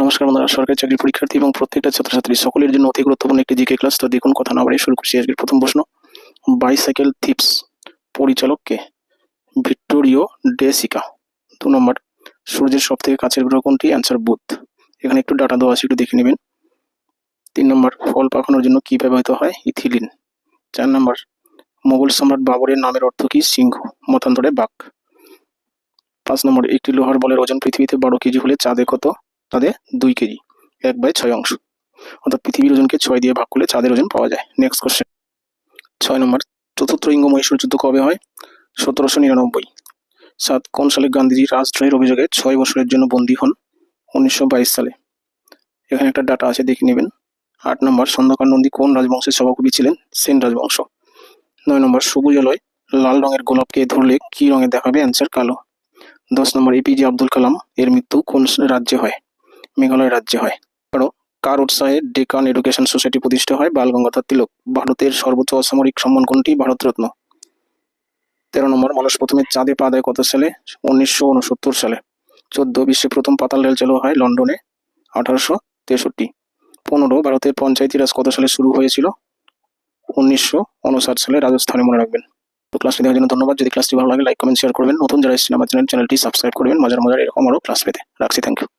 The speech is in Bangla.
নমস্কার বন্ধুরা, সরকারি চাকরি পরীক্ষার্থী এবং প্রত্যেকটা ছাত্রছাত্রী সকলের জন্য অতি গুরুত্বপূর্ণ একটি জিকে ক্লাস। তো দেখুন, কথা না বাড়িয়ে শুরু করছি আজকের প্রথম প্রশ্ন। বাইসাইকেল থিপস পরিচালক কে? Vittorio day seeker. 2 নম্বর, সূর্যের সব থেকে কাছের গ্রহ কোনটি? অ্যান্সার বুধ। এখানে একটু ডাটা দেওয়া আছে, একটু দেখে নেবেন। 3 নম্বর, ফল পাকানোর জন্য কি ব্যবহৃত হয়? ইথিলিন। 4 নম্বর, মোগল সম্রাট বাবরের নামের অর্থ কি? সিংহ, মতান্তরে বাঘ। 5 নম্বর, একটি লোহার বলের ওজন পৃথিবীতে 12 কেজি হলে চাঁদে কত? চাঁদে 2 কেজি, 1/6 অংশ। অর্থাৎ পৃথিবীর ওজনকে 6 দিয়ে ভাগ করলে চাঁদের ওজন পাওয়া যায়। Next question. 6 নম্বর, চতুর্থ ইঙ্গ মহীশূর যুদ্ধ কবে হয়? 1799। 7, কোন সালে গান্ধীজি রাজদ্রোহের অভিযোগে 6 বছরের জন্য বন্দী হন? 1922 সালে। এখানে একটা ডাটা আছে, দেখে নেবেন। 8 নম্বর, খন্দকার নন্দী কোন রাজবংশের সভাকবি ছিলেন? সেন রাজবংশ। 9 নম্বর, সবুজ আলোয় লাল রঙের গোলাপকে ধরলে কি রঙে দেখাবে? অ্যান্সার কালো। 10 নম্বর, এপিজে আব্দুল কালাম এর মৃত্যু কোন রাজ্যে হয়? মেঘালয় রাজ্যে হয়। কার উৎসাহে ডেকান এডুকেশন সোসাইটি প্রতিষ্ঠা হয়? বাল গঙ্গাধর তিলক। ভারতের সর্বোচ্চ অসামরিক সম্মান কোনটি? ভারতরত্ন। 13 নম্বর, মানুষ প্রথমে চাঁদে পা দেয় কত সালে? 1969 সালে। 14, বিশ্বে প্রথম পাতাল রেল চালু হয় লন্ডনে? 1863। 15, ভারতের পঞ্চায়েতি রাজ কত সালে শুরু হয়েছিল? 1959 সালে, রাজস্থানে, মনে রাখবেন। তো ক্লাসটি দেখার জন্য ধন্যবাদ। যদি ক্লাসটি ভালো লাগে লাইক কমেন্ট শেয়ার করবেন। নতুন যারা এসেছেন আমার চ্যানেলটি সাবস্ক্রাইব করবেন মজার এরকম আরও ক্লাস পেতে। রাখছি, থ্যাংক ইউ।